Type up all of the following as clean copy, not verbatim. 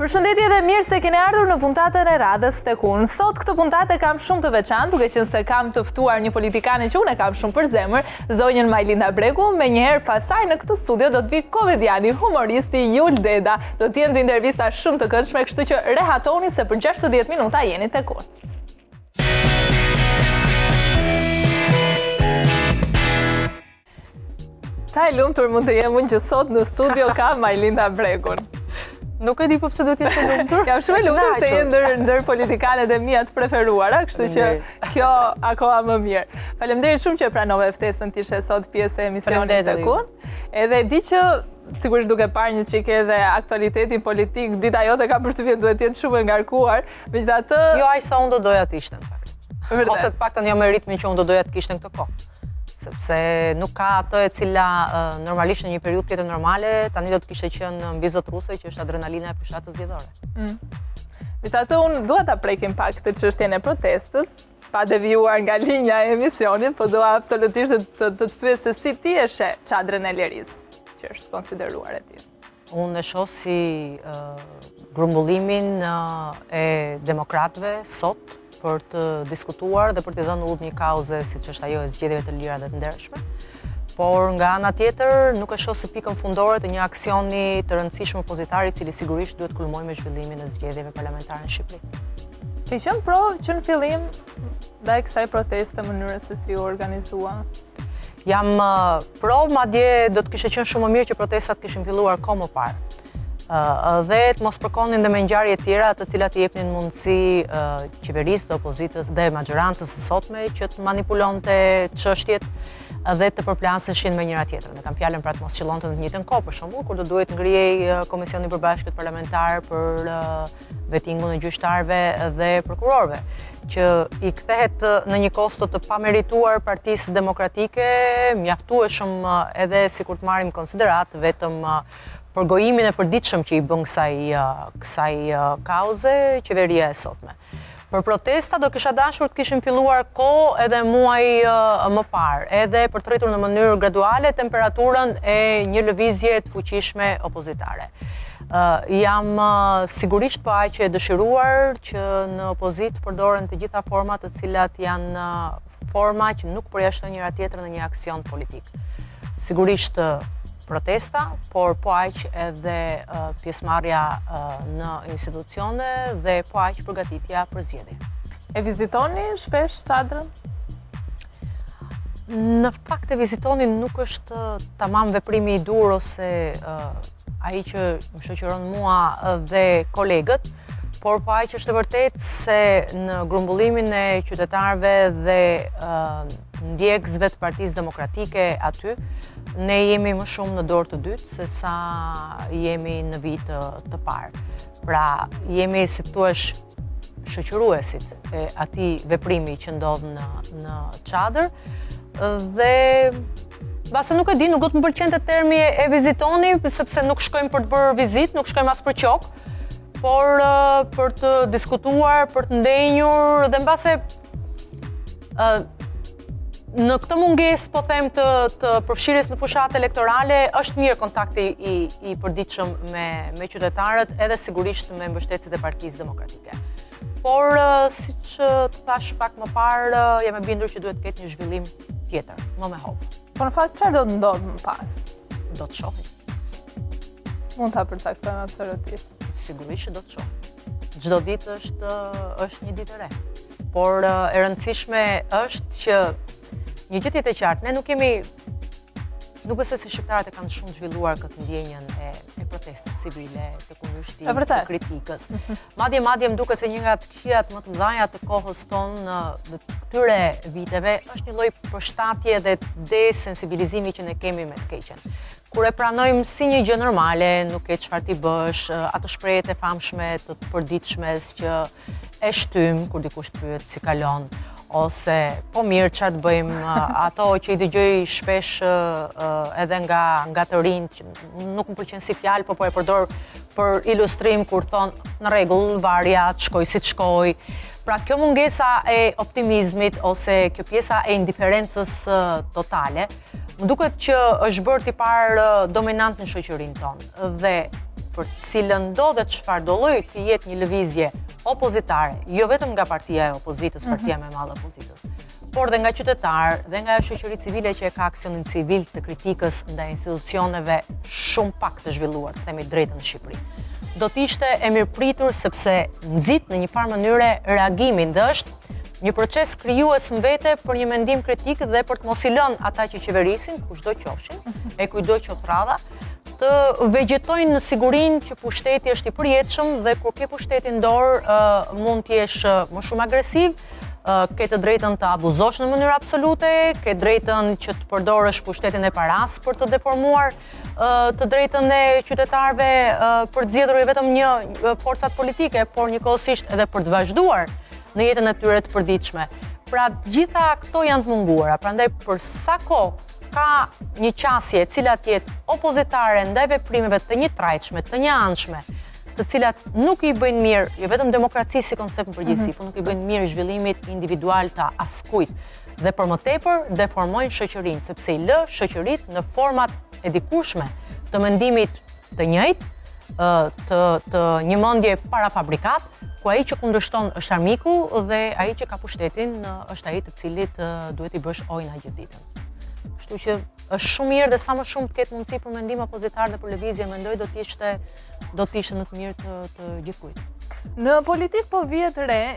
Përshëndetje dhe mirë se keni ardhur në puntatën e radhës tek unë. Sot këtë puntatë kam shumë të veçantë, duke qenë se kam të ftuar një politikane që unë e kam shumë për zemër, zonjën Majlinda Bregu. Menjëherë pasaj në këtë studio do të vi komediani, humoristi Jul Deda. Do të jenë dy intervista shumë të këndshme, kështu që rehatoni se për 60 minuta jeni tek unë. Sa e lumtur mund të jem unë që sot në studio ka Majlinda Bregun. Nuk e di po pse do të jetë e lumtur. Jam shumë e lumtur se jenë ndër politikanet e mia të preferuara, kështu që kjo akoma më mirë. Faleminderit shumë që pranove ftesën të ishe sot pjesë e emisionit tek unë. Edhe di që sigurisht duke parë një çike edhe aktualitetin politik, dita jote ka përshtypjen duhet të jetë shumë e ngarkuar, megjithatë Jo aq sa unë do doja të ishte në fakt. Ose të paktën jo me ritmin që unë do doja të kishte në këtë kohë. Sepse nuk ka atë e cila normalisht në një periudhë tjetër normale, tani do të kishte qenë mbi zot ruse që është adrenalina e fushatës zgjedhore. Megjithatë unë dua ta prekim pak këtë çështjen e protestës, pa devijuar nga linja e emisionit, po dua absolutisht të pyes se si ti e sheh çadrën e lirisë, që është konsideruar e tillë. Unë e shoh si grumbullimin e demokratëve sot për të diskutuar dhe për të dhënë udhë një kauze siç është ajo e zgjedhjeve të lira dhe të ndershme. Por nga ana tjetër nuk e shoh si pikën fundore të një aksioni të rëndësishëm opozitar i cili sigurisht duhet kulmojë me zhvillimin e zgjedhjeve parlamentare në Shqipëri. Ke qenë pro që në fillim ndaj kësaj proteste mënyrës se si u organizua? Jam pro, madje do të kishte qenë shumë më mirë që protestat kishin filluar kohë më parë. Dhe të mos përkonin dhe me ngjarje tjera të cilat i jepnin mundësi qeverisë, të opozitës dhe majorancës së sotme që të manipulonte çështjet dhe të përplaseshin me njëra tjetrën. Ne kam fjalën pra të mos qëllonte në të njëjtën kohë, për shembull, kur do duhet ngrihej Komisioni i Përbashkët Parlamentar për vetingun e gjyqtarëve dhe prokurorëve, që i kthehet në një kosto të pamerituar Partisë Demokratike, mjaftueshëm edhe sikur të marrim konsiderat vetëm përgojimin e përditshëm që i bën kësaj kauze qeveria e sotme. Për protesta do kisha dashur të kishin filluar kohë edhe muaj më parë, edhe për të rritur në mënyrë graduale temperaturën e një lëvizje të fuqishme opozitare. Jam sigurisht po aq e dëshiruar që në opozitë përdoren të gjitha format të cilat janë forma që nuk përjashtojnë njëra tjetrën në një aksion politik. Sigurisht protesta, por po aq edhe pjesëmarrja në institucione dhe po aq përgatitja për zgjedhje. E vizitoni shpesh çadrën? Në fakt e vizitoni nuk është tamam veprimi i dur ose ai që më shoqëron mua dhe kolegët, por po aq është e vërtetë se në grumbullimin e qytetarëve dhe ndjekësve të Partisë Demokratike aty, ne jemi më shumë në dorë të dytë se sa jemi në vit të parë. Pra, jemi si thuaç shoqëruesit e atij veprimi që ndodh në çadër dhe base nuk e di, nuk do të më pëlqente termi e vizitoni, sepse nuk shkojmë për të bërë vizitë, nuk shkojmë as për qok, por për të diskutuar, për të ndenjur dhe mbase në këtë mungesë, po them, të përfshirjes në fushatë elektorale, është mirë kontakti i përditshëm me qytetarët, edhe sigurisht me mbështetësit e Partisë Demokratike. Por, siç të thash pak më parë, jam e bindur që duhet të ketë një zhvillim tjetër, më me hovë. Po në fakt çfarë do të ndodhë më pas? Do të shohim. Mund ta përcaktojmë absolutisht. Sigurisht që do të shohim. Çdo ditë është një ditë e re. Por e rëndësishme është që një gjë tjetër e qartë, ne nuk besoj se shqiptarët e kanë shumë zhvilluar këtë ndjenjën e protestës civile, të kundërshtimit, të kritikës. Madje më duket se një nga të këqijat më të mëdha të kohës tonë në këtyre viteve është një lloj përshtatje dhe desensibilizimi që ne kemi me të keqen. Kur e pranojmë si një gjë normale, nuk e çfarë ti bësh, ato shprehjet e famshme të përditshmes që e shtym kur dikush pyet si kalon, ose po mirë çfarë të bëjmë, ato që i dëgjoj shpesh edhe nga të rinjt, nuk më pëlqen si fjalë, po e përdor për ilustrim kur thon në rregull, varja, të shkoj si të shkoj. Pra kjo mungesa e optimizmit ose kjo pjesa e indiferencës totale, më duket që është bërë tipar dominant në shoqërinë tonë dhe për cilën do dhe çfarë do lloj të jetë një lëvizje opozitare, jo vetëm nga partia e opozitës, partia më e madhe e opozitës, por dhe nga qytetarë dhe nga shoqëria civile që e ka aksionin civil të kritikës ndaj institucioneve shumë pak të zhvilluar, themi drejtën në Shqipëri. Do të ishte e mirëpritur sepse nxit në një farë mënyre reagimin dhe është një proces krijues mbete për një mendim kritik dhe për të mos i lënë ata që qeverisin, kushdo qofshin, e kujdo qoftë radha, të vegjetojnë në sigurinë që pushteti është i përjetshëm dhe kur ke pushtetin dorë mund të jesh më shumë agresiv, ke të drejtën të abuzosh në mënyrë absolute, ke drejtën që të përdorësh pushtetin e paras për të deformuar të drejtën e qytetarëve për të zgjedhur vetëm një forcat politike, por njëkohësisht edhe për të vazhduar në jetën e tyre të përditshme. Pra, gjitha këto janë të munguara, prandaj për sa kohë ka një qasje e cila të jetë opozitare ndaj veprimeve të njëtrajtshme, të njëanshme, të cilat nuk i bëjnë mirë, jo vetëm demokracisë si koncept në përgjithësi, por nuk i bëjnë mirë zhvillimit individual të askujt. Dhe për më tepër deformojnë shoqërinë, sepse i lë shoqëritë në format e dikurshme të mendimit të njëjtë, të një mendje parafabrikat, ku ai që kundërshton është armiku dhe ai që ka pushtetin është ai të cilit duhet i bësh ojna gjithë ditën. Kështu që është shumë mirë dhe sa më shumë të ketë mundësi për mendim opozitar dhe për lëvizje, mendoj do të ishte në të mirë të gjithkujt. Në politikë po vihet re,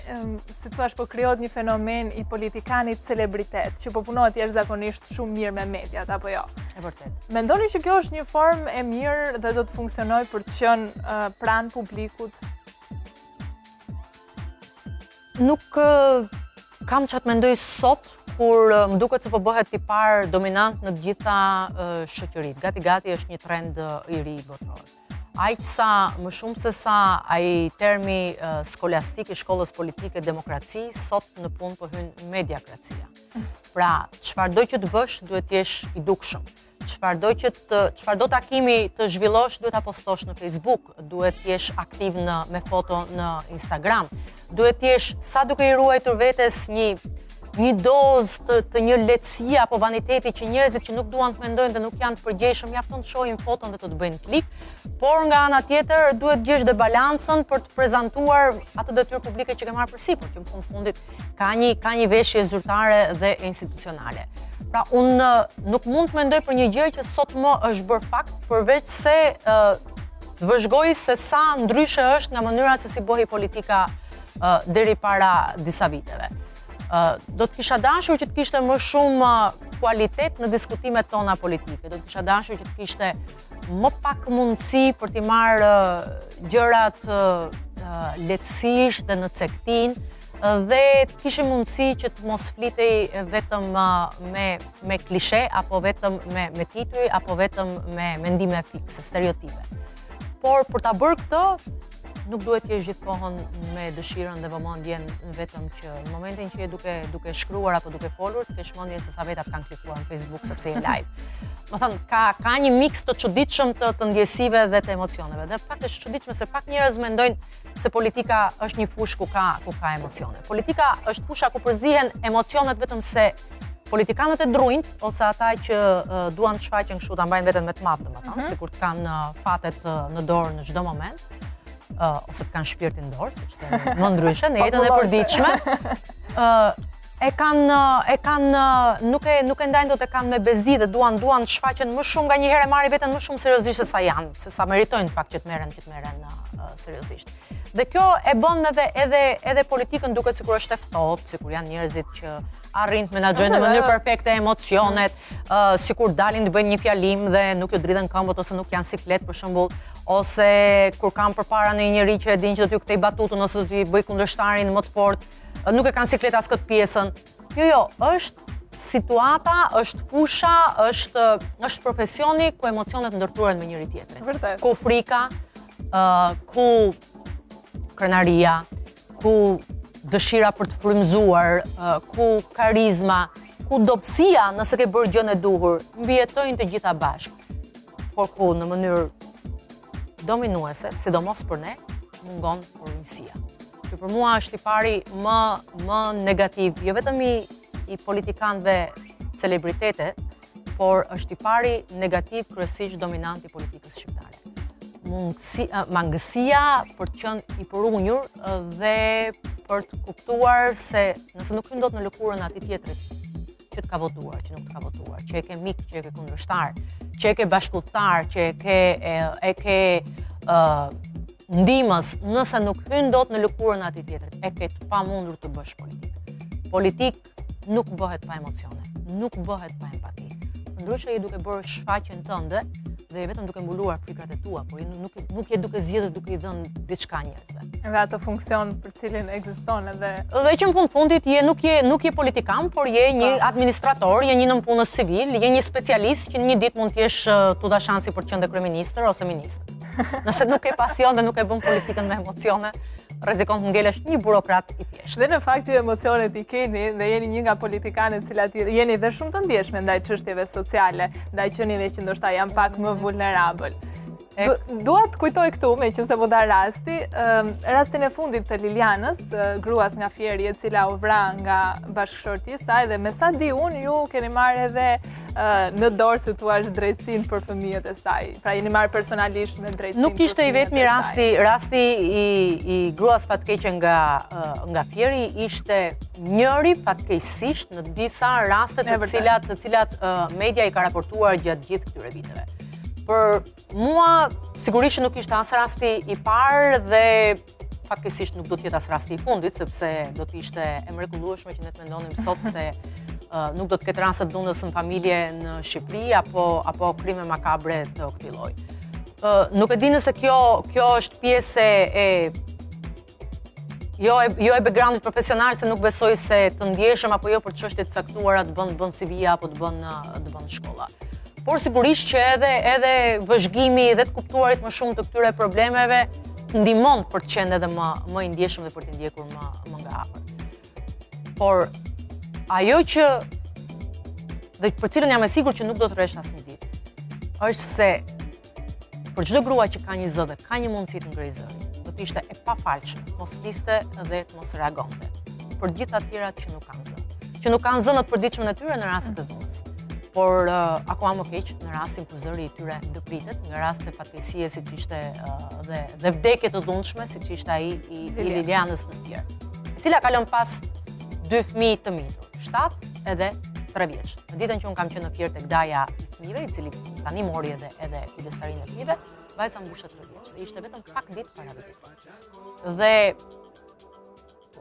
si thua, po krijohet një fenomen i politikanit celebritet, që po punohet jashtëzakonisht shumë mirë me mediat, apo jo? E vërtet. Mendoni që kjo është një formë e mirë dhe do të funksionojë për të qenë pranë publikut? Nuk kam që të mendoj sot, kur më duket se po bëhet tipar dominant në të gjitha shoqëritë. Gati është një trend i ri botror. Aq sa më shumë se sa ai termi skolastik i shkollës politike demokraci, sot në punë po hyn mediakracia. Pra, çfarëdo që të bësh duhet të jesh i dukshëm. Çfarëdo takimi të zhvillosh duhet ta postosh në Facebook, duhet të jesh aktiv me foto në Instagram, duhet të jesh sa duke i ruajtur vetes një dozë të një lehtësie apo vaniteti që njerëzit që nuk duan të mendojnë dhe nuk janë të përgjegjshëm mjafton të shohin foton dhe të bëjnë klik, por nga ana tjetër duhet gjesh dhe balancën për të prezantuar atë detyrë publike që ke marrë përsipër, që në fundit ka një veshje zyrtare dhe institucionale. Pra, unë nuk mund të mendoj për një gjë që sot më është bërë fakt, përveç se të vëzhgoj se sa ndryshe është nga mënyra se si bëhej politika deri para disa viteve. Do të kisha dashur që të kishte më shumë kualitet në diskutimet tona politike. Do të kisha dashur që të kishte më pak mundësi për t'i marrë gjërat lehtësisht dhe në cektinë dhe të kishim mundësi që të mos flitej vetëm me klishe apo vetëm me tituj apo vetëm me mendime fikse, stereotipe. Por për ta bërë këtë, nuk duhet të jesh gjithkohën me dëshirën dhe vëmendjen vetëm që në momentin që je duke shkruar apo duke folur, të kesh mendjen se sa vetat kanë klikuar në Facebook sepse je live. Më thënë, ka një miks të çuditshëm të ndjesive dhe të emocioneve. Dhe fakt është çuditshme se pak njerëz mendojnë se politika është një fushë ku ka emocione. Politika është fusha ku përzihen emocionet vetëm se politikanët e drujt ose ata që duan të shfaqen kështu ta mbajnë veten me të madh, domethënë, sikur të kanë fatet në dorë në çdo moment. Ose të kanë shpirtin dorë, siç thënë më ndryshe në jetën e përditshme, nuk e ndajnë dot e kanë me bezi dhe duan të shfaqen më shumë, nganjëherë marrin veten më shumë seriozisht se sa meritojnë fakt që të merren seriozisht. Dhe kjo e bën edhe politikën duket sikur është e ftohtë, sikur janë njerëzit që arrin të menaxhojnë në mënyrë perfekte emocionet, sikur dalin të bëjnë një fjalim dhe nuk ju dridhen këmbët ose nuk janë siklet për shembull, ose kur kanë përpara në një njerëz që e din që do t'ju kthej batutën ose do t'i bëj kundërshtarin më të fortë, nuk e kanë siklet as këtë pjesën. Jo, është situata, është fusha, është profesioni ku emocionet ndërturen me njëri tjetrin. Vërtet. Ku frika, ku krenaria, ku dëshira për të frymëzuar, ku karizma, ku dobësia nëse ke bërë gjën e duhur, mbijetojnë të gjitha bashkë. Por ku në mënyrë dominuese, sidomos për ne, mungon frymësia. Që për mua është i pari më negativ, jo vetëm i politikanëve celebritete, por është i pari negativ kryesisht dominant i politikës shqiptare. mangësia për të qenë i përunjur dhe për të kuptuar se nëse nuk hyn dot në lëkurën atij tjetrit që të ka votuar, që nuk të ka votuar, që e ke mik, që e ke kundërshtar, që e ke bashkëpunëtar, që e ke ndihmës, nëse nuk hyn dot në lëkurën atij tjetrit, e ke të pamundur të bësh politik. Politik nuk bëhet pa emocione, nuk bëhet pa empati. Ndryshe je duke bërë shfaqjen tënde dhe vetëm duke mbuluar frikrat e tua, por nuk je duke zgjedhur duke I dhënë diçka njerëzve. Dhe atë funksion për cilin ekziston edhe. Dhe që në fundit nuk je politikan, por je një administrator, je një nënpunës civil, je një specialist që një ditë mund të jesh tu dha shansi për të qenë kryeministër ose ministër. Nëse nuk ke pasion dhe nuk e bën politikën me emocione, rrezikon të ngelesh një burokrat I thjeshtë. Dhe në fakt ju emocionet I keni dhe jeni një nga politikanët cilat jeni dhe shumë të ndjeshme ndaj çështjeve sociale, ndaj qenieve që ndoshta janë pak më vulnerabël. Dua të kujtoj këtu, meqense po dha rasti, rastin e fundit të Lilianës, gruas nga Fieri e cila u vra nga bashkëshorti I saj dhe me sa di unë ju keni marrë edhe në dorë si thua drejtësinë për fëmijët e saj. Pra jeni marrë personalisht me drejtësinë. Nuk ishte I vetmi rasti I gruas fatkeqe nga Fieri, ishte njëri fatkeqësisht në disa raste të cilat media I ka raportuar gjatë gjithë këtyre viteve. Për mua, sigurisht nuk ishte as rasti I parë dhe fatkeqësisht nuk do të jetë as rasti I fundit, sepse do të ishte e mrekullueshme që ne të mendonim sot se nuk do të ketë raste të dhunës në familje në Shqipëri apo krime makabre të këtij lloji. Nuk e di nëse kjo është pjesë jo e backgroundit profesional, se nuk besoj se të ndjeshëm apo jo për çështje të caktuara të bën CV apo të bën shkolla. Por sigurisht që edhe vëzhgimi dhe të kuptuarit më shumë të këtyre problemeve ndihmon për të qenë edhe më I ndjeshëm dhe për të ndjekur më nga afër. Por ajo që dhe për cilën jam e sigurt që nuk do të rresh asnjë ditë, është se për çdo grua që ka një zë dhe ka një mundësi të ngrej zërin, do të ishte e pafalshme, mos fliste dhe të mos reagonte. Për gjithë ato tjerat që nuk kanë zë. Që nuk kanë zë në të përditshmën e tyre në rastet e dhunës. Por akoma më keq në rastin kur zëri I tyre ndëpritet, nga raste fatkeqësie siç ishte dhe vdekje të dhunshme siç ishte ai I Lilianës në Fier, e cila ka lënë pas 2 fëmijë të mindur, 7 edhe 3 vjeç. Në ditën që unë kam qenë në Fier tek daja I fëmijëve, I cili tani mori edhe kujdestarinë e fëmijëve, vajza mbushte 3 vjeç dhe ishte vetëm pak ditë para vitit. Dhe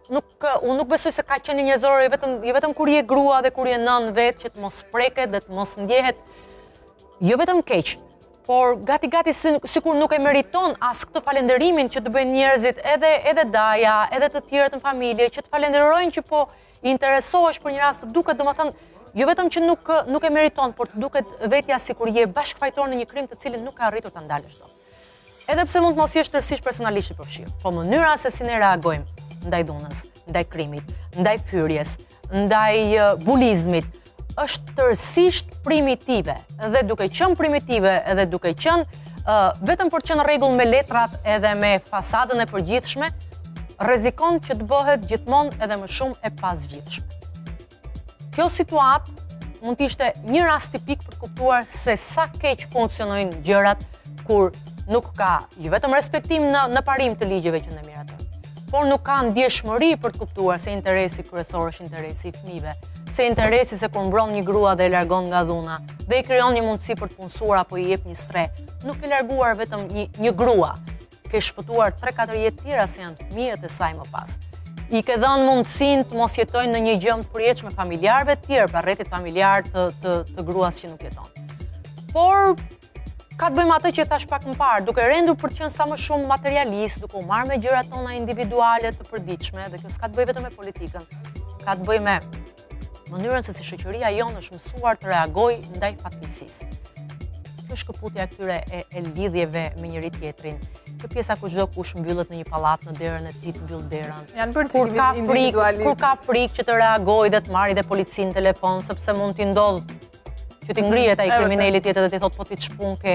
unë nuk besoj se ka qenë njerëzore vetëm kur je grua dhe kur je nën vetë që të mos preket dhe të mos ndjehet jo vetëm keq, por gati sikur nuk e meriton as këtë falenderimin që të bëjnë njerëzit edhe daja, edhe të tjerët në familje, që të falenderojnë që po I interesohesh për një rast të duket, domethënë jo vetëm që nuk e meriton, por të duket vetja sikur je bashkëfajtor në një krim të cilin nuk ka arritur ta ndalësh dot. Edhe pse mund të mos jesh tërësisht personalisht I përfshirë, po mënyra se si ne reagojmë ndaj dhunës, ndaj krimit, ndaj fyrjes, ndaj bulizmit, është tërësisht primitive. Dhe duke qenë primitive edhe duke qenë vetëm për të qenë rregull me letrat edhe me fasadën e përgjithshme, rrezikon që të bëhet gjithmonë edhe më shumë e pazgjidhshme. Kjo situatë mund të ishte një rast tipik për të kuptuar se sa keq funksionojnë gjërat kur nuk ka jo vetëm respektim në parim të ligjeve që ne miratojmë, por nuk ka ndjeshmëri për të kuptuar se interesi kryesor është interesi I fëmijëve, se interesi se kur mbron një grua dhe e largon nga dhuna, dhe I krijon një mundësi për të punësuar apo I jep një stre, nuk e larguar vetëm një grua, ke shpëtuar 3-4 jetë tjera se janë të fëmijët e saj më pas. I ke dhënë mundësinë të mos jetojnë në një gjë të përjetshme familjarëve të tjerë, pra rrjetit familjar të gruas që nuk jeton. Por ka të bëjmë atë që thash pak më parë, duke rendur për të qenë sa më shumë materialist, duke u marrë me gjërat tona individuale të përditshme, dhe kjo s'ka të bëjë vetëm me politikën, ka të bëjë me mënyrën se si shoqëria jonë është mësuar të reagojë ndaj fatkeqësisë. Kjo është shkëputja e këtyre e lidhjeve me njëri tjetrin. Kjo pjesa ku çdo kush mbyllet në një pallat në derën e tij të mbyll derën. Janë për individualisht. Kur ka frikë që të reagojë dhe të marrë dhe policinë në telefon, sepse mund t'i ndodh që t'i ngrihet ai kriminali tjetër dhe t'i thotë po ti çpunke.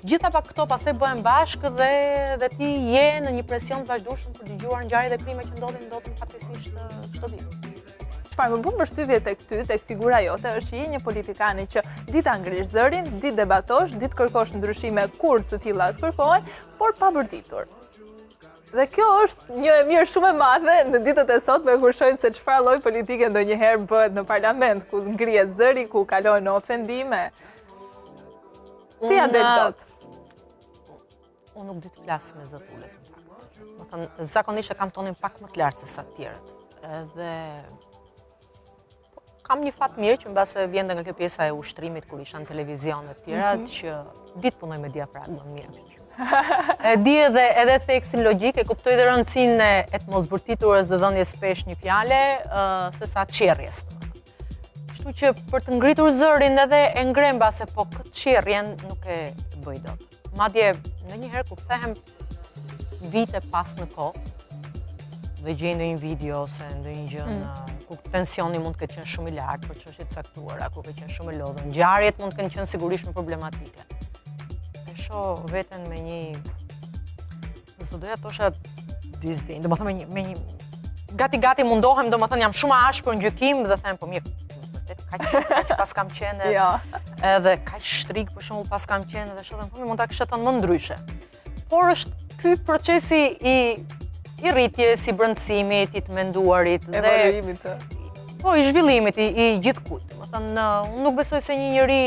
Gjitha pak këto pastaj bëhen bashkë dhe ti je në një presion të vazhdueshëm për dëgjuar ngjarje dhe krime që ndodhin fatkeqësisht çdo ditë. çfarë më bën përshtypje tek ty, tek figura jote, është që je një politikane që di ta ngrish zërin, di debatosh, di të kërkosh ndryshime kur të tilla të kërkohen, por pa bërtitur. Dhe kjo është një e mirë shumë e madhe në ditët e sotme kur shohim se çfarë lloj politike ndonjëherë bëhet në parlament, ku ngrihet zëri, ku kalon në ofendime. Si ja del dot? Unë nuk di të flas me zëtullet. Do të thënë, zakonisht e kam tonin pak më të lartë se sa të tjerët. Edhe kam një fat mirë që mbase vjen nga kjo pjesa e ushtrimit kur isha në televizion e tjera, që ditë punoj me diafragmën mirë. E di edhe tekstin logjik, e kuptoj dhe rëndësinë e të mos bërtiturës dhe dhënjes pesh një fjale, se sa qerrjes. Kështu që për të ngritur zërin edhe e ngrem base, po këtë qerrjen nuk e bëj dot. Madje ndonjëherë kur kthehem vite pas në kohë dhe gjej ndonjë video ose ndonjë gjë ku tensioni mund të ketë qenë shumë i lartë për çështje të caktuara, ku ka qenë shumë e lodhur, ngjarjet mund të kenë qenë sigurisht më problematike. E shoh veten me një, s'do doja thosha disdain, domethënë me një gati mundohem, domethënë jam shumë ashpër në gjykim dhe them po mirë, vërtet kaq pas kam qenë. Edhe kaq shtrik për shembull pas kam qenë dhe shohem po mund ta kisha thënë më ndryshe. Por është ky procesi i rritjes, i brëndësimit, i të menduarit dhe evoluimit të. Po, i zhvillimit i gjithkujt. Domethënë, unë nuk besoj se një njeri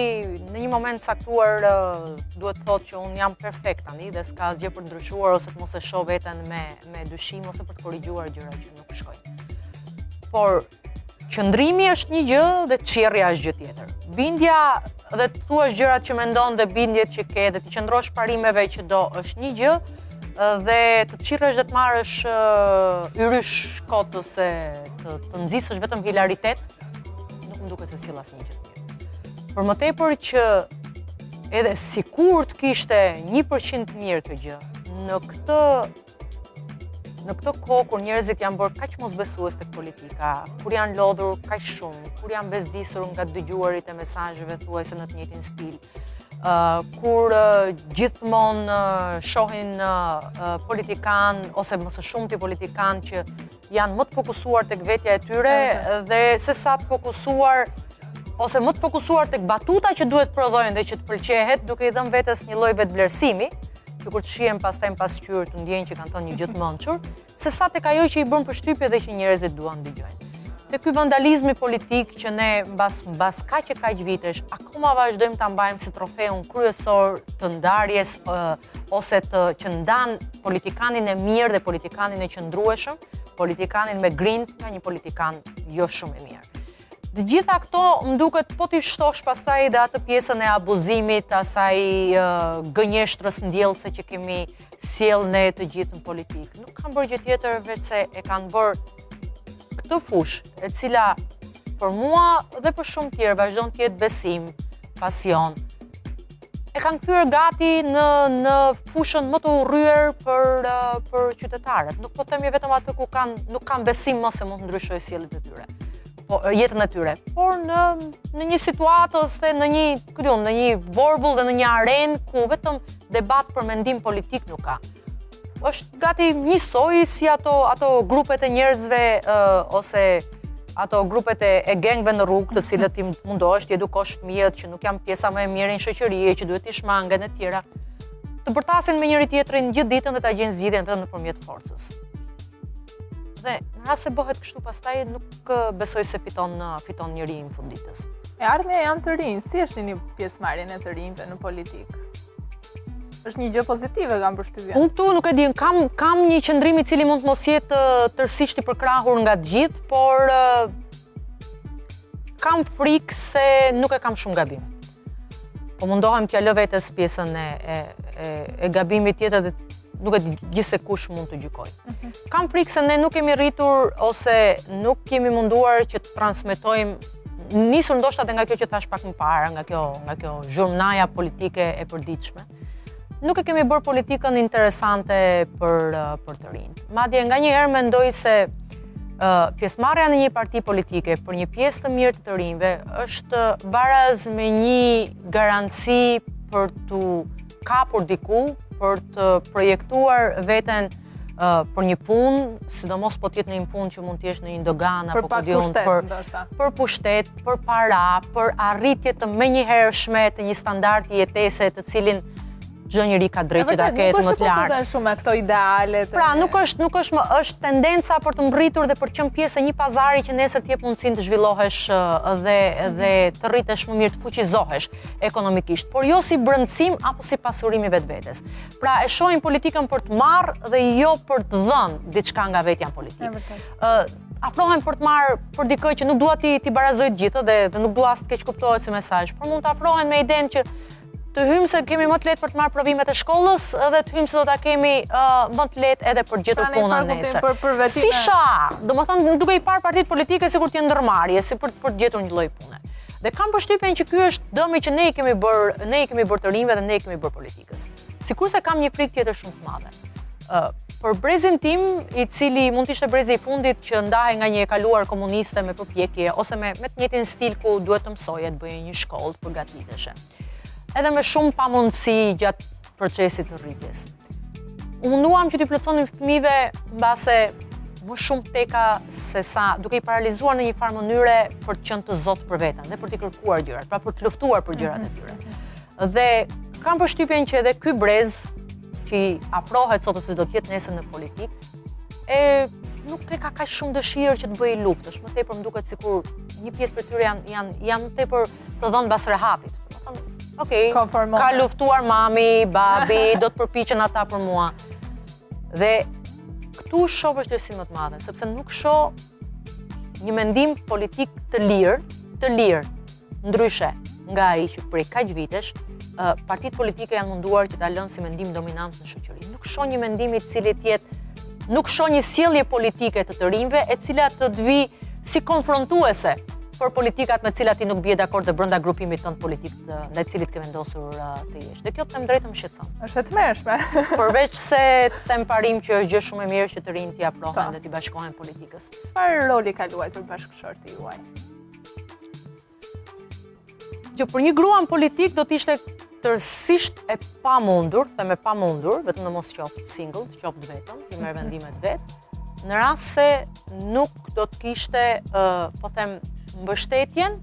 në një moment caktuar duhet të thotë që unë jam perfekt tani dhe s'ka asgjë për ndryshuar ose të mos e shoh veten me dyshim ose për të korrigjuar gjëra që nuk shkojnë. Por qëndrimi është një gjë dhe qerrja është gjë tjetër. Bindja dhe të thuash gjërat që mendon dhe bindjet që ke dhe të qëndrosh parimeve që do është një gjë, dhe të qirresh dhe të marrësh yrysh kot ose të nxisësh vetëm hilaritet, nuk më duket se sill asnjë gjë të mirë. Por më tepër që edhe sikur të kishte 1% mirë kjo gjë, në këtë kohë kur njerëzit janë bërë kaq mosbesues tek politika, kur janë lodhur kaq shumë, kur janë bezdisur nga të dëgjuarit e mesazheve thuajse në të njëjtin stil, kur gjithmonë shohin politikan ose më së shumti politikan që janë më të fokusuar tek vetja e tyre dhe se sa të fokusuar ose më të fokusuar tek batuta që duhet prodhojnë dhe që të pëlqehet, duke i dhënë vetes një lloj vetvlerësimi, që kur të shihen pastaj në pasqyrë të ndjejnë që kanë thënë një gjë të mençur, se sa tek ajo që i bën përshtypje dhe që njerëzit duan dëgjojnë. Te ky vandalizmi politik që ne mbas kaq e kaq vitesh akoma vazhdojmë ta mbajmë si trofeun kryesor të ndarjes ose që ndan politikanin e mirë dhe politikanin e qëndrueshëm, politikanin me grind nga një politikan jo shumë i mirë. Të gjitha këto më duket po t'i shtosh pastaj dhe atë pjesën e abuzimit, asaj gënjeshtrës ndjellëse që kemi sjell ne të gjithë në politikë. Nuk kanë bërë gjë tjetër veç se e kanë bërë këtë fushë, e cila për mua dhe për shumë tjerë vazhdon të jetë besim, pasion, e kanë kthyer gati në fushën më të urryer për qytetarët. Nuk po themi vetëm atë ku nuk kanë besim mos e mund të ndryshojë sjelljet e tyre, po jetën e tyre, por në një situatë ose në një vorbull dhe në një arenë ku vetëm debat për mendim politik nuk ka. Është gati njësoj si ato grupet e njerëzve ose ato grupet e gengve në rrugë, të cilët ti mundohesh të edukosh fëmijët që nuk janë pjesa më e mirë në shoqëri, që duhet të shmangen e tjera, të bërtasin me njëri tjetrin gjithë ditën dhe ta gjejnë zgjidhjen edhe nëpërmjet forcës. Dhe në rast se bëhet kështu, pastaj nuk besoj se fiton njeriu në fund ditës. E ardhmja janë të rinj, si është një pjesëmarrjen e të rinjve në politikë? Është një gjë pozitive, kam përshtypjen. Unë këtu nuk e di, kam një qëndrim i cili mund të mos jetë tërësisht i përkrahur nga të gjithë, por kam frikë se nuk e kam shumë gabim. Po mundohem t'ja lë vetes pjesën e gabimit tjetër dhe nuk e di gjithse kush mund të gjykoj. Kam frikë se ne nuk kemi rritur ose nuk kemi munduar që të transmetojmë, nisur ndoshta edhe nga kjo që thash pak më parë, nga kjo zhurmnaja politike e përditshme. Nuk e kemi bërë politikën interesante për të rinjt. Madje nganjëherë mendoj se pjesëmarrja në një parti politike për një pjesë të mirë të rinjve është baraz me një garanci për të kapur diku, për të projektuar veten për një punë, sidomos po t'jetë në një punë që mund t'jesh në një dogan apo pak pushtet, ndoshta. për pushtet, për para, për arritje të menjëhershme të një standardi jetese të cilin çdo njeri ka drejt që ta ketë më të lartë. Nuk është shumë me këto idealet. Pra, nuk është tendenca për të mbërritur dhe për të qenë pjesë e një pazari që nesër t'jep mundësinë të zhvillohesh dhe të rritesh më mirë, të fuqizohesh ekonomikisht, por jo si brëndësim apo si pasurim i vetvetes. Pra, e shohin politikën për të marrë dhe jo për të dhënë diçka nga vetja politikë. Afrohen për të marrë për dikë që nuk dua ti barazoj të gjithë dhe nuk dua as të keq kuptohet si mesazh, por mund të afrohen me idenë që të hymë se kemi më të lehtë për të marrë provimet e shkollës dhe të hymë se do ta kemi më të lehtë edhe për gjetur punën nesër. Si shah, domethënë duke i parë partitë politike sikur të jenë ndërmarrje, si për të gjetur një lloj pune. Dhe kam përshtypjen që ky është dëmi që ne i kemi bërë të rinjve dhe ne i kemi bërë politikës. Sikurse kam një frikë tjetër shumë të madhe. Për brezin tim, i cili mund të ishte brezi i fundit që ndahej nga një e kaluar komuniste me përpjekje ose me të njëjtin stil ku duhet të mësoje, të bëje një shkollë, të përgatiteshe. Edhe me shumë pamundësi gjatë procesit të rritjes. U munduam që t'i plotësonim fëmijëve mbase më shumë teka se sa duke i paralizuar në një farë mënyre për të qenë të zotë për veten dhe për t'i kërkuar gjërat, pra për të luftuar për gjërat e tyre. Dhe kam përshtypjen që edhe ky brez që i afrohet sot ose do të jetë nesër në politikë, nuk e ka kaq shumë dëshirë që të bëjë luftësh, më tepër më duket sikur një pjesë për tyre janë më tepër të dhënë mbas rehatit. Okej, ka luftuar mami, babi, do të përpiqen ata për mua. Dhe këtu shoh vështirësi më të madhe, sepse nuk shoh një mendim politik të lirë, ndryshe nga ai që prej kaq vitesh partitë politike janë munduar që ta lënë si mendim dominant në shoqëri. Nuk shoh një mendim i cili të jetë, nuk shoh një sjellje politike të rinjve e cila të vi si konfrontuese për politikat me cilat ti nuk bie dakord dhe brenda grupimit tënd politik ndaj cilit ke vendosur të jesh. Dhe kjo të them drejtë më shqetëson. Është e tmerrshme. Përveç se them parim që është gjë shumë e mirë që të rinjt t'i afrohen dhe t'i bashkohen politikës. Çfarë roli ka luajtur bashkëshorti juaj? Që për një gruan politik do t'ishte tërësisht e pamundur, them e pamundur, vetëm në mos qoftë single, të qoftë vetëm, të merr vendimet vet, në rast se nuk do të kishte, po them, mbështetjen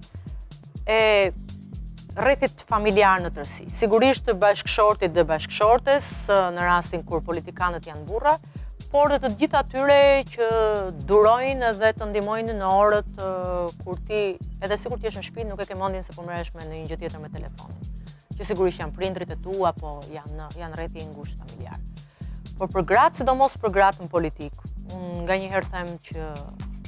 e rrethit familjar në tërësi. Sigurisht të bashkëshortit dhe bashkëshortes në rastin kur politikanët janë burra, por dhe të gjithë atyre që durojnë dhe të ndihmojnë në orët kur ti, edhe sikur ti jesh në shtëpi, nuk e ke mendjen se po merresh me një gjë tjetër me telefonin. Që sigurisht janë prindrit e tu apo janë rrethi i ngushtë familjar. Por për gratë, sidomos për gratë në politikë, unë nganjëherë them që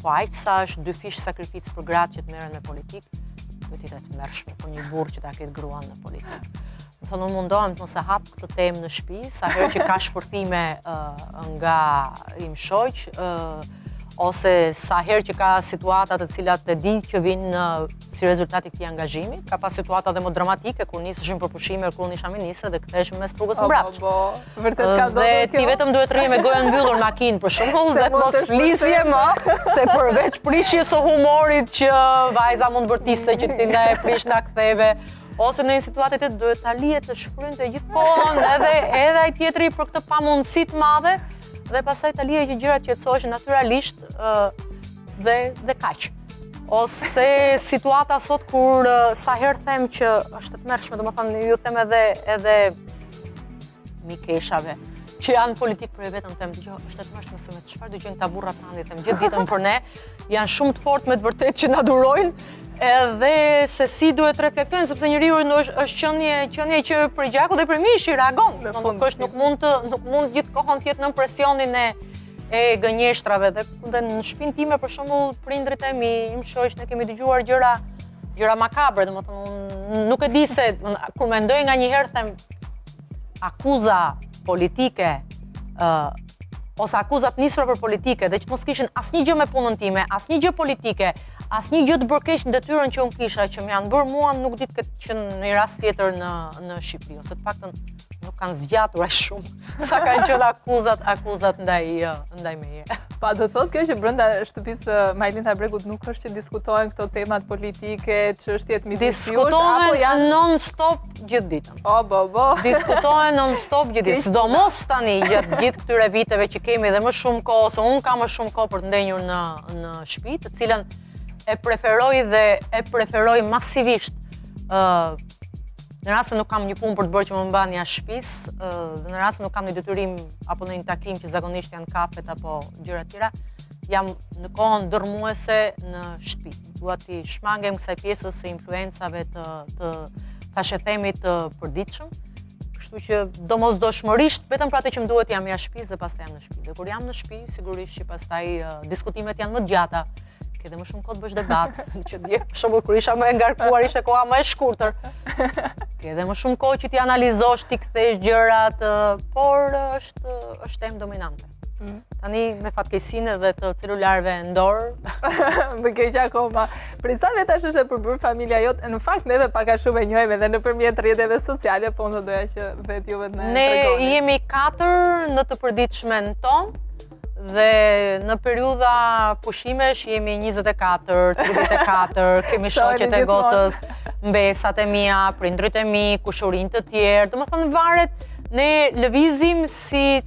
po aq sa është dy fish sakrificë për gratë që të merren me politikë, duhet të jetë të mërshme për një burrë që ta ketë gruan në politikë. Më thonë, unë mundohem të mos e hap këtë temë në shtëpi, sa herë që ka shpërthime nga im shoq, ose sa herë që ka situata të cilat e di që vinë si rezultat i këtij angazhimi. Ka pas situata dhe më dramatike kur nisëshim për pushime kur unë isha ministre dhe ktheheshim mes rrugës mbrapsht. Vërtet ka ndodhur kjo. Dhe ti vetëm duhet rrije me gojën mbyllur makinë për shembull dhe të mos flisje më, se përveç prishjes së humorit që vajza mund bërtiste që ti na e prish na ktheve, ose në një situatë të duhet ta lihet të shfrynte gjithkohon edhe ai tjetri për këtë pamundësi të madhe dhe pastaj ta lihet që gjërat qetësoheshin natyralisht dhe kaq. Ose situata sot kur sa herë them që është të tmerrshme, domethënë ju them edhe mikeshave që janë politik për e vetëm, them dëgjoj, është të tmerrshme se me çfarë dëgjojnë këta burra tani, them gjithë ditën për ne, janë shumë të fortë me të vërtetë që na durojnë. Edhe se si duhet të reflektojnë, sepse njeriu është qenie që për gjaku dhe për mishi reagon. Nuk mund gjithkohon të jetë nën presionin e gënjeshtrave dhe në shtëpinë time për shembull prindrit e mi, im shoq, ne kemi dëgjuar gjëra makabre, domethënë nuk e di se kur mendoj nganjëherë them akuza politike ose akuzat nisura për politike dhe që mos kishin asnjë gjë me punën time, asnjë gjë politike, asnjë gjë të bërkeq në detyrën që unë kisha, që më janë bërë mua, nuk di të ketë qenë në një rast tjetër në Shqipëri, ose të paktën nuk kanë zgjatur aq shumë sa kanë qenë akuzat ndaj meje. Pa do thotë kjo që brenda shtëpisë së Majlin Habregut nuk është që diskutohen këto temat politike, çështjet midis jush apo janë non-stop gjithë ditën. bo. Diskutohen non-stop gjithë ditën. Sidomos tani gjatë gjithë këtyre viteve që kemi dhe më shumë kohë, ose unë kam më shumë kohë për të ndenjur në shtëpi, të cilën e preferoj masivisht. Në rast se nuk kam një punë për të bërë që më mban jashtë shtëpisë, dhe në rast se nuk kam një detyrim apo në një takim që zakonisht janë kafet apo gjëra të tjera, jam në kohën dërmuese në shtëpi. Dua t'i shmangem kësaj pjesës së influencave të thashethemit të përditshëm. Kështu që domosdoshmërisht vetëm për atë që më duhet jam jashtë shtëpisë dhe pastaj jam në shtëpi. Dhe kur jam në shtëpi, sigurisht që pastaj diskutimet janë më të gjata. Ke dhe më shumë kohë të bësh debat, që dje për shembull kur isha më e ngarkuar ishte koha më e shkurtër. Ke dhe më shumë kohë që ti analizosh, ti kthesh gjërat, por është temë dominante. Tani me fatkeqësinë edhe të celularëve në dorë. Më keq akoma. Për sa vetash është e përbërë familja jote? Në fakt neve pak a shumë e njohim edhe nëpërmjet rrjeteve sociale, po unë doja që vetë juve të na tregoni. Ne jemi 4 në të përditshmën tonë. Dhe në periudha pushimesh jemi 24, 34, kemi shoqet e gocës, mbesat e mia, prindrit e mi, kushurinë të tjerë. Domethënë varet, ne lëvizim si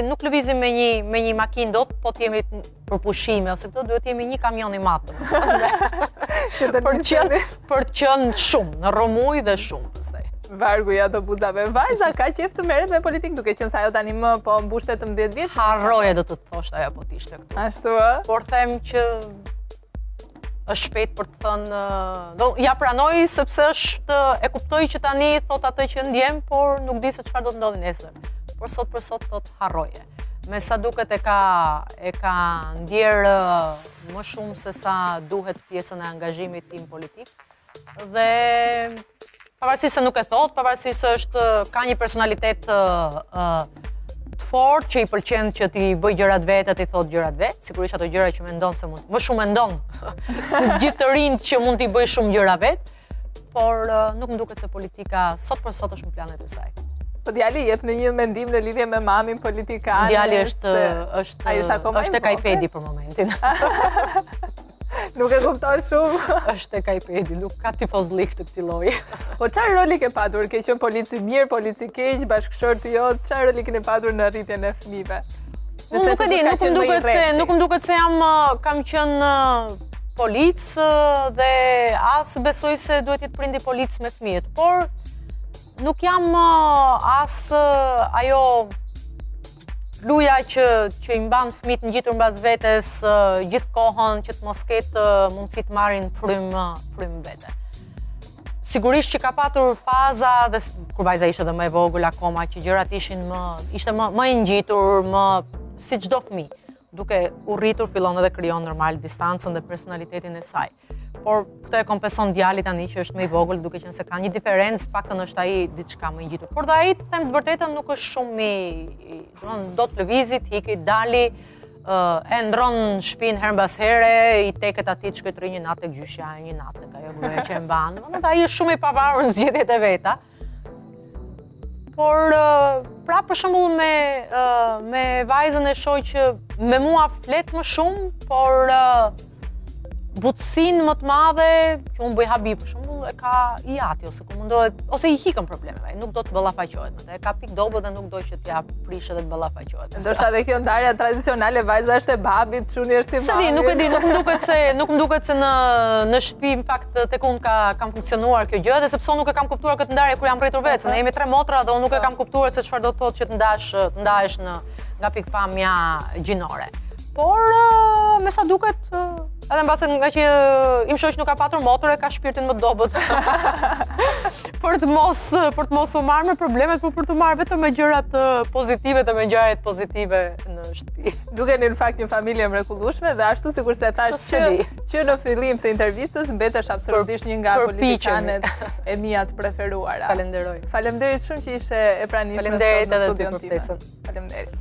nuk lëvizim me një makinë dot, po të jemi për pushime ose këto duhet jemi një kamion i madh. Për të qenë shumë, në rrëmuj dhe shumë pastaj. Vargu ja të buzave. Vajza ka qef të merret me politikë duke qenë se ajo tani më po mbushtet 18 vjeç. Harroje do të thosh ajo po t'ishte këtu. Ashtu ë? Por them që është shpejt për të thënë, ja pranoj sepse e kuptoj që tani thot atë që ndjem, por nuk di se çfarë do të ndodhi nesër. Por sot për sot thot harroje. Me sa duket e ka ndjerë më shumë se sa duhet pjesën e angazhimit tim politik. Dhe pavarësisht se nuk e thot, pavarësisht se ka një personalitet të fortë që i pëlqen që ti bëj gjërat vetë, ti thot gjërat vetë, sigurisht ato gjëra që mendon se mund, më shumë mendon se gjithë të rinjt që mund t'i bëj shumë gjëra vetë, por nuk më duket se politika sot për sot është në planet e saj. Po djali jep në një mendim në lidhje me mamin politikan. Djali është e kajpedi për momentin. Nuk e kupton shumë. Është e kajpedi, nuk ka tifozlik të këtij lloji. Po çfarë roli ke patur? Ke qenë polici mirë, polici keq, bashkëshorti jot, çfarë roli keni patur në rritjen e fëmijëve? Nuk e di, nuk më duket se kam qenë polic dhe as besoj se duhet jetë prindi polic me fëmijët, por nuk jam as ajo luja që i mban fëmijët ngjitur mbas vetes gjithë kohën që të mos ketë mundësi të marrin frym vete. Sigurisht që ka patur faza dhe kur vajza ishte edhe më e vogël akoma që gjërat ishte më e ngjitur, si çdo fëmijë. Duke u rritur fillon edhe krijon normal distancën dhe personalitetin e saj. Por këtë e kompenson djali tani që është më i vogël, duke qenë se ka një diferencë, paktën është ai diçka më i ngjitur. Por dhe ai, them të vërtetën, nuk është shumë do të lëvizit, hiki, dali, e ndron shtëpinë her mbas here, i teket atij shkëtri një natë tek gjyqja, një natë tek ajo gruaja që e mban. Domethënë ai është shumë i pavarur në zgjedhjet e veta. Por pra për shembull me vajzën e shoh që me mua flet më shumë, por butësinë më të madhe që unë bëj habi për shembull e ka i ati ose ku mundohet ose i hikën problemeve, nuk do të ballafaqohet, e ka pikë dobët dhe nuk do që t'ja prishë dhe të ballafaqohet. Ndoshta edhe kjo ndarja tradicionale, vajza është e babit, çuni është i mamit. Se di, nuk e di, nuk më duket se në shtëpi në fakt tek unë kam funksionuar kjo gjë, dhe sepse unë nuk e kam kuptuar këtë ndarje kur jam rritur vetë, se ne jemi 3 motra dhe unë nuk e kam kuptuar se çfarë do të thotë që të ndahesh nga pikpamja gjinore. Por me sa duket edhe mbase nga që im shoq nuk ka patur motor e ka shpirtin më dobët. për të mos u marrë me problemet, por për të marrë vetëm me gjërat pozitive dhe me ngjarjet pozitive në shtëpi. Dukeni në fakt një familje mrekullueshme dhe ashtu sikur se thash që në fillim të intervistës mbetesh absolutisht një nga politikanet e mia të preferuara. Falenderoj. Faleminderit shumë që ishe e pranishme në studion time. Faleminderit.